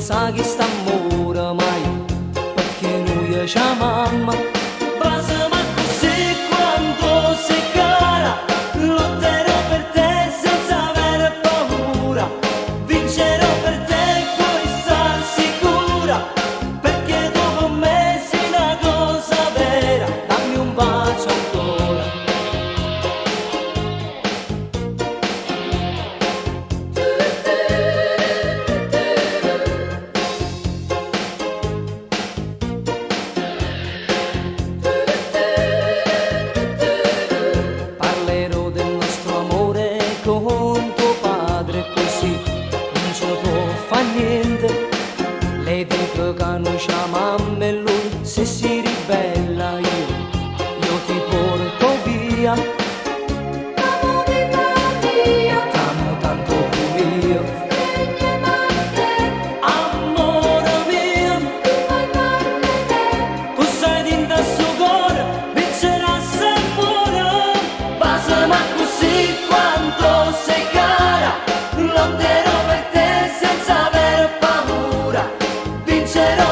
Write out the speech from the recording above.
sa chi sta amore mai, perché noi c'è mamma. Basta ma così quando sei cara, lotterò per te senza avere paura, vincerò per te e puoi star sicura, perché dopo me sei una cosa vera, dammi un bacio ancora. Parlerò del nostro amore con tuo padre, così non ci può fa niente. Lei dice che non c'ha mamma e lui se si ribella io ti porto via. T'amo tanto pure io. Amore mio, tu sei dentro al suo cuore, vincerà sempre. Basta ma così quanto sei cara, lotterò per te senza avere paura, vincerò